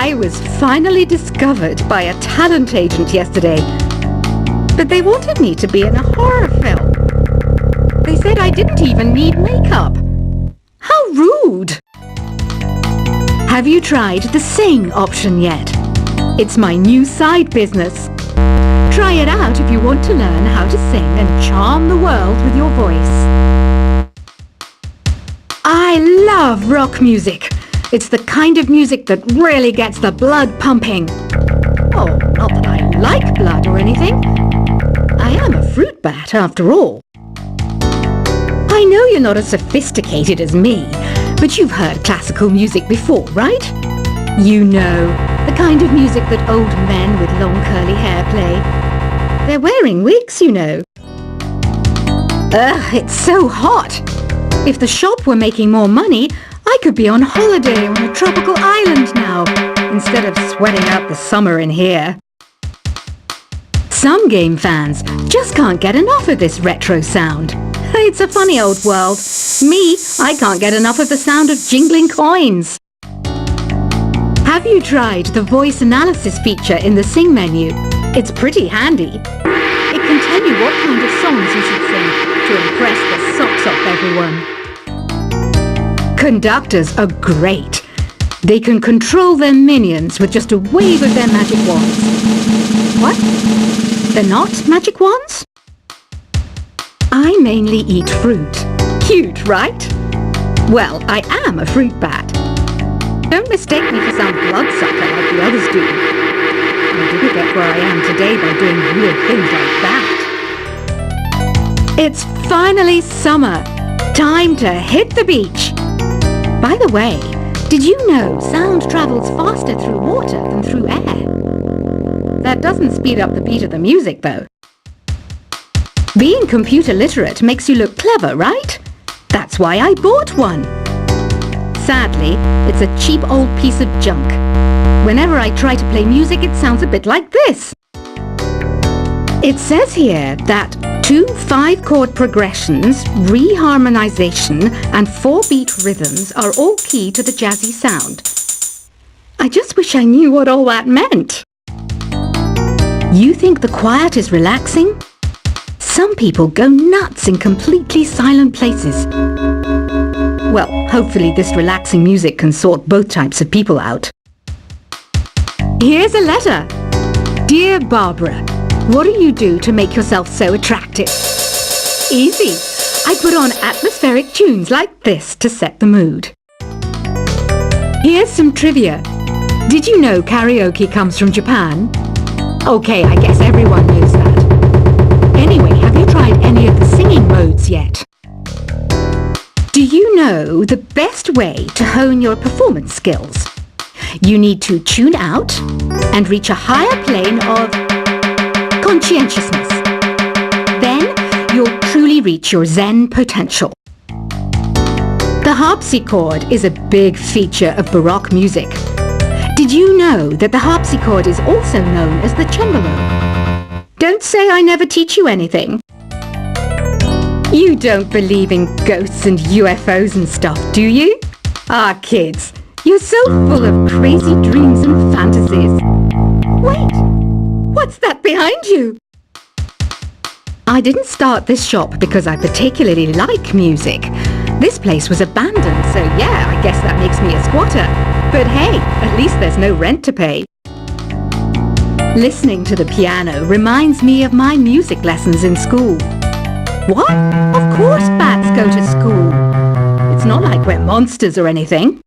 I was finally discovered by a talent agent yesterday. But they wanted me to be in a horror film. They said I didn't even need makeup. How rude! Have you tried the Sing option yet? It's my new side business. Try it out if you want to learn how to sing and charm the world with your voice. I love rock music. It's the kind of music that really gets the blood pumping. Oh, not that I like blood or anything. I am a fruit bat after all. I know you're not as sophisticated as me, but you've heard classical music before, right? You know, the kind of music that old men with long curly hair play. They're wearing wigs, you know. Ugh, it's so hot. If the shop were making more money, I could be on holiday on a tropical island now, instead of sweating out the summer in here. Some game fans just can't get enough of this retro sound. It's a funny old world. Me, I can't get enough of the sound of jingling coins. Have you tried the voice analysis feature in the Sing menu? It's pretty handy. It can tell you what kind of songs you should sing to impress the socks off everyone. Conductors are great. They can control their minions with just a wave of their magic wands. What? They're not magic wands? I mainly eat fruit. Cute, right? Well, I am a fruit bat. Don't mistake me for some bloodsucker like the others do. I didn't get where I am today by doing weird things like that. It's finally summer. Time to hit the beach. By the way, did you know sound travels faster through water than through air? That doesn't speed up the beat of the music, though. Being computer literate makes you look clever, right? That's why I bought one. Sadly, it's a cheap old piece of junk. Whenever I try to play music, it sounds a bit like this. It says here that 2 5-chord progressions, reharmonization, and 4-beat rhythms are all key to the jazzy sound. I just wish I knew what all that meant. You think the quiet is relaxing? Some people go nuts in completely silent places. Well, hopefully this relaxing music can sort both types of people out. Here's a letter. Dear Barbara, what do you do to make yourself so attractive? Easy. I put on atmospheric tunes like this to set the mood. Here's some trivia. Did you know karaoke comes from Japan? Okay, I guess everyone knows that. Anyway, have you tried any of the singing modes yet? Do you know the best way to hone your performance skills? You need to tune out and reach a higher plane of conscientiousness. Then you'll truly reach your Zen potential. The harpsichord is a big feature of Baroque music. Did you know that the harpsichord is also known as the cembalo? Don't say I never teach you anything. You don't believe in ghosts and UFOs and stuff, do you? Ah, kids, you're so full of crazy dreams and fantasies. Wait, what's that behind you? I didn't start this shop because I particularly like music. This place was abandoned, so yeah, I guess that makes me a squatter. But hey, at least there's no rent to pay. Listening to the piano reminds me of my music lessons in school. What? Of course bats go to school. It's not like we're monsters or anything.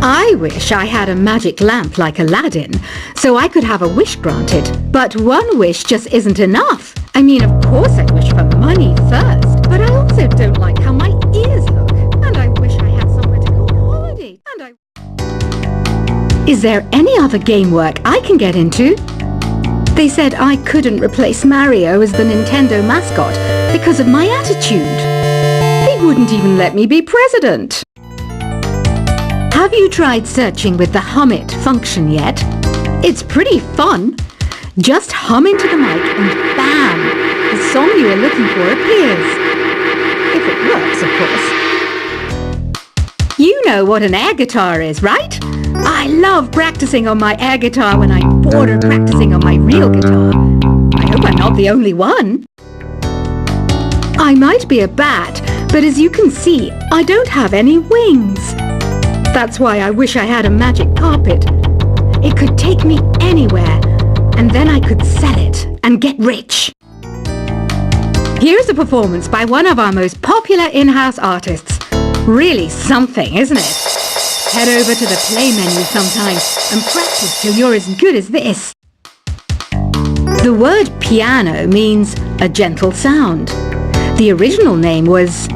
I wish I had a magic lamp like Aladdin, so I could have a wish granted. But one wish just isn't enough. I mean, of course I wish for money first, but I also don't like how my ears look. And I wish I had somewhere to go on holiday. Is there any other game work I can get into? They said I couldn't replace Mario as the Nintendo mascot because of my attitude. They wouldn't even let me be president. Have you tried searching with the Hum It function yet? It's pretty fun. Just hum into the mic and bam! The song you are looking for appears. If it works, of course. You know what an air guitar is, right? I love practicing on my air guitar when I'm bored of practicing on my real guitar. I hope I'm not the only one. I might be a bat, but as you can see, I don't have any wings. That's why I wish I had a magic carpet. It could take me anywhere, and then I could sell it and get rich. Here's a performance by one of our most popular in-house artists. Really something, isn't it? Head over to the play menu sometime and practice till you're as good as this. The word piano means a gentle sound. The original name was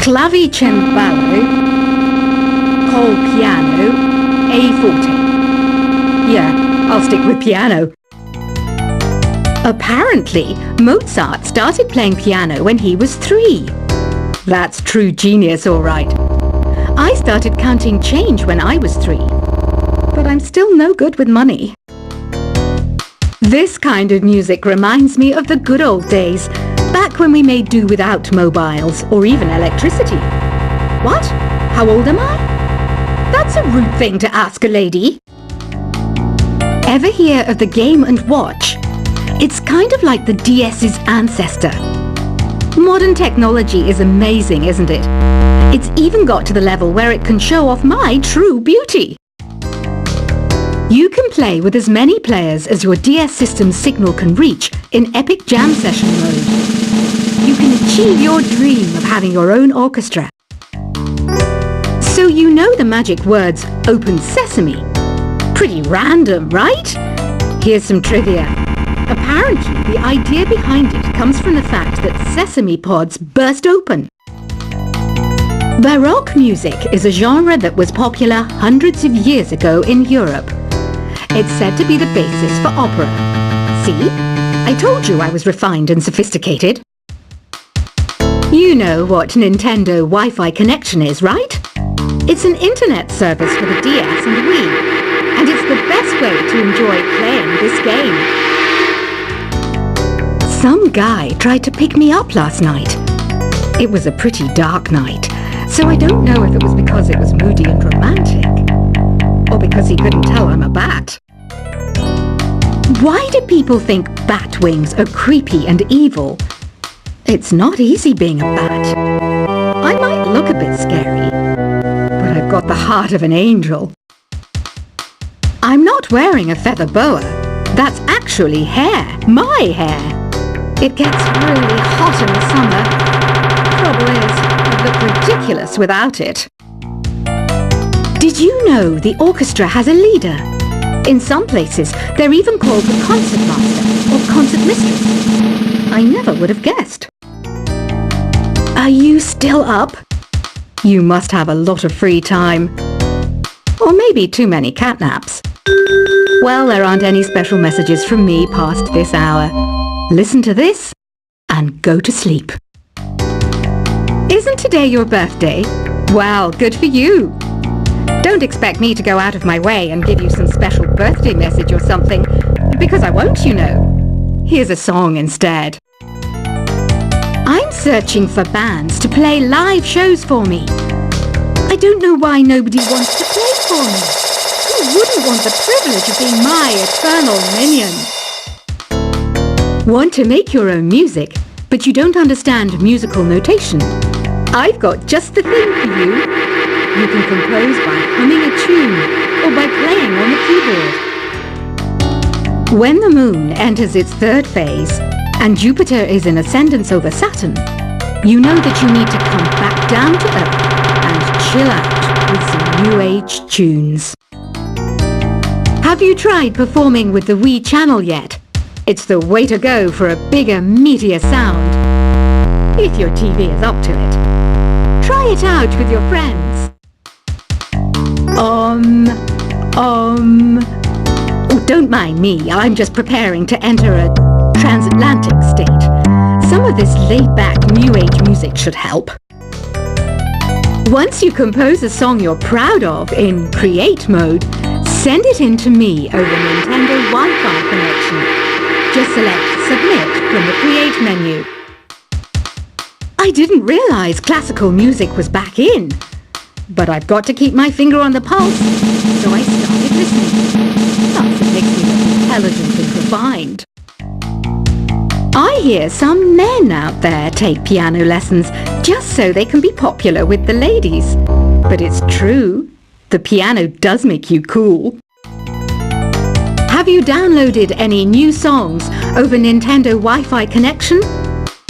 Clavicembalo col piano a forte. Yeah, I'll stick with piano. Apparently, Mozart started playing piano when he was 3. That's true genius, all right. I started counting change when I was 3, but I'm still no good with money. This kind of music reminds me of the good old days, back when we made do without mobiles or even electricity. What? How old am I? That's a rude thing to ask a lady. Ever hear of the Game & Watch? It's kind of like the DS's ancestor. Modern technology is amazing, isn't it? It's even got to the level where it can show off my true beauty. You can play with as many players as your DS system's signal can reach in Epic Jam Session mode. You can achieve your dream of having your own orchestra. So you know the magic words "Open Sesame." Pretty random, right? Here's some trivia. Apparently, the idea behind it comes from the fact that sesame pods burst open. Baroque music is a genre that was popular hundreds of years ago in Europe. It's said to be the basis for opera. See? I told you I was refined and sophisticated. You know what Nintendo Wi-Fi connection is, right? It's an internet service for the DS and Wii, and it's the best way to enjoy playing this game. Some guy tried to pick me up last night. It was a pretty dark night, so I don't know if it was because it was moody and romantic, or because he couldn't tell I'm a bat. Why do people think bat wings are creepy and evil? It's not easy being a bat. I might look a bit scary, but I've got the heart of an angel. I'm not wearing a feather boa. That's actually hair, my hair. It gets really hot in the summer. Trouble is, I look ridiculous without it. Did you know the orchestra has a leader? In some places, they're even called the concert master or concert mistress. I never would have guessed. Are you still up? You must have a lot of free time. Or maybe too many catnaps. Well, there aren't any special messages from me past this hour. Listen to this and go to sleep. Isn't today your birthday? Well, good for you. Don't expect me to go out of my way and give you some special birthday message or something, because I won't, you know. Here's a song instead. I'm searching for bands to play live shows for me. I don't know why nobody wants to play for me. Who wouldn't want the privilege of being my eternal minion? Want to make your own music, but you don't understand musical notation? I've got just the thing for you. You can compose by humming a tune or by playing on the keyboard. When the moon enters its 3rd phase and Jupiter is in ascendance over Saturn, you know that you need to come back down to Earth and chill out with some New Age tunes. Have you tried performing with the Wii channel yet? It's the way to go for a bigger, meatier sound. If your TV is up to it. Try it out with your friends. Oh, don't mind me. I'm just preparing to enter a transatlantic state. Some of this laid-back New Age music should help. Once you compose a song you're proud of in Create mode, send it in to me over Nintendo Wi-Fi connection. Just select Submit from the Create menu. I didn't realize classical music was back in. but I've got to keep my finger on the pulse, so I started listening. Thus it makes me look intelligent and refined. I hear some men out there take piano lessons just so they can be popular with the ladies. But it's true, the piano does make you cool. Have you downloaded any new songs over Nintendo Wi-Fi connection?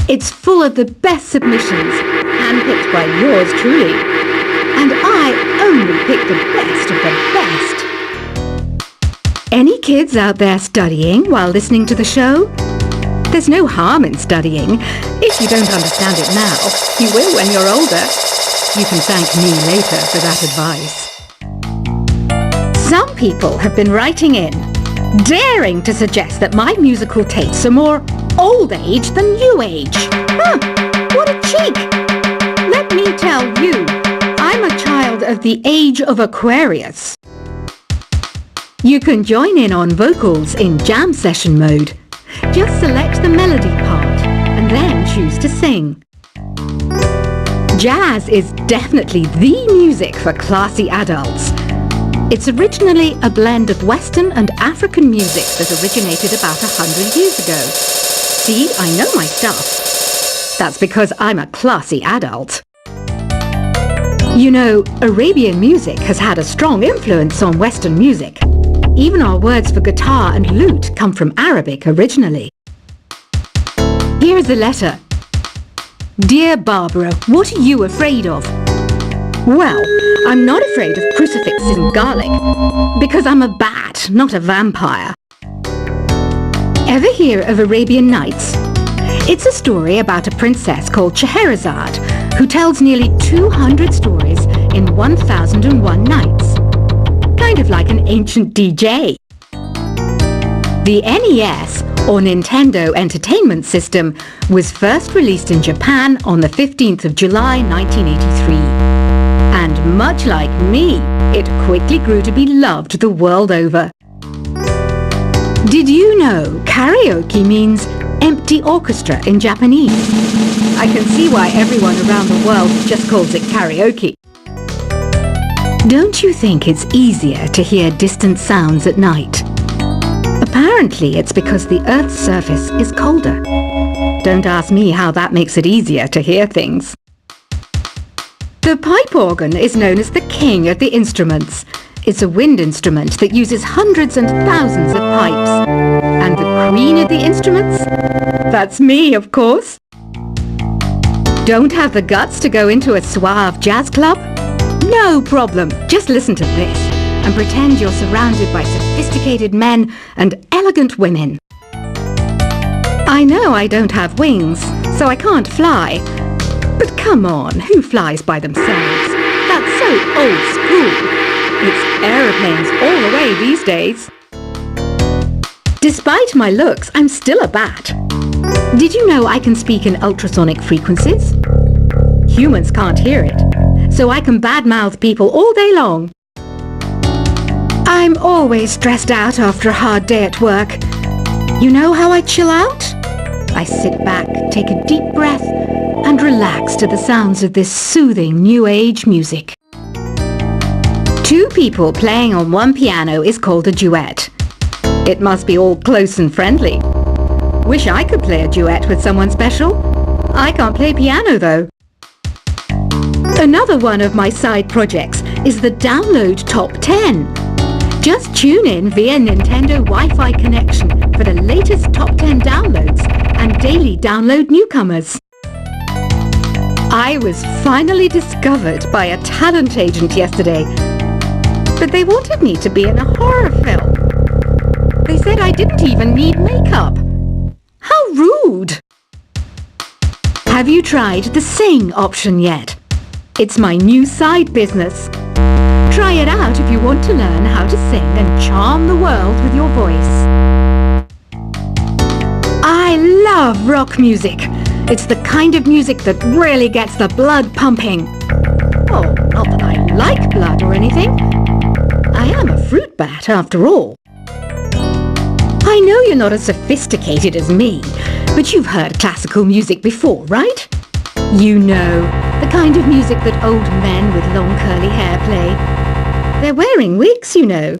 It's full of the best submissions, handpicked by yours truly. And I only pick the best of the best. Any kids out there studying while listening to the show? There's no harm in studying. If you don't understand it now, you will when you're older. You can thank me later for that advice. Some people have been writing in, daring to suggest that my musical tastes are more old age than new age. Huh, what a cheek! Let me tell you, I'm a child of the age of Aquarius. You can join in on vocals in jam session mode. Just select the melody part and then choose to sing. Jazz is definitely the music for classy adults. It's originally a blend of Western and African music that originated about 100 years ago. See, I know my stuff. That's because I'm a classy adult. You know, Arabian music has had a strong influence on Western music. Even our words for guitar and lute come from Arabic originally. Here's a letter. Dear Barbara, what are you afraid of? Well, I'm not afraid of crucifixes and garlic, because I'm a bat, not a vampire. Ever hear of Arabian Nights? It's a story about a princess called Scheherazade, who tells nearly 200 stories in 1001 nights. Kind of like an ancient DJ. The NES, or Nintendo Entertainment System, was first released in Japan on the 15th of July 1983. And much like me, it quickly grew to be loved the world over. Did you know karaoke means empty orchestra in Japanese? I can see why everyone around the world just calls it karaoke. Don't you think it's easier to hear distant sounds at night? Apparently it's because the Earth's surface is colder. Don't ask me how that makes it easier to hear things. The pipe organ is known as the king of the instruments. It's a wind instrument that uses hundreds and thousands of pipes. And the queen of the instruments? That's me, of course. Don't have the guts to go into a suave jazz club? No problem. Just listen to this and pretend you're surrounded by sophisticated men and elegant women. I know I don't have wings, so I can't fly. But come on, who flies by themselves? That's so old school. It's aeroplanes all the way these days. Despite my looks, I'm still a bat. Did you know I can speak in ultrasonic frequencies? Humans can't hear it, so I can badmouth people all day long. I'm always stressed out after a hard day at work. You know how I chill out? I sit back, take a deep breath, and relax to the sounds of this soothing new age music. Two people playing on one piano is called a duet. It must be all close and friendly. Wish I could play a duet with someone special. I can't play piano though. Another one of my side projects is the Download Top 10. Just tune in via Nintendo Wi-Fi connection for the latest top 10 downloads and daily download newcomers. I was finally discovered by a talent agent yesterday, but they wanted me to be in a horror film. They said I didn't even need makeup. How rude! Have you tried the Sing option yet? It's my new side business. Try it out if you want to learn how to sing and charm the world with your voice. I love rock music. It's the kind of music that really gets the blood pumping. Oh, not that I like blood or anything. I am a fruit bat after all. I know you're not as sophisticated as me, but you've heard classical music before, right? You know The kind of music that old men with long curly hair play. They're wearing wigs, you know.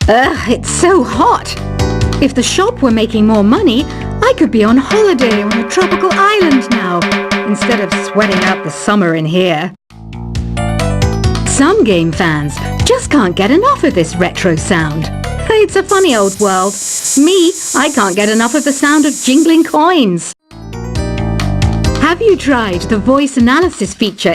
Ugh, it's so hot. If the shop were making more money, I could be on holiday on a tropical island now, instead of sweating out the summer in here. Some game fans just can't get enough of this retro sound. It's a funny old world. Me, I can't get enough of the sound of jingling coins. Have you tried the voice analysis feature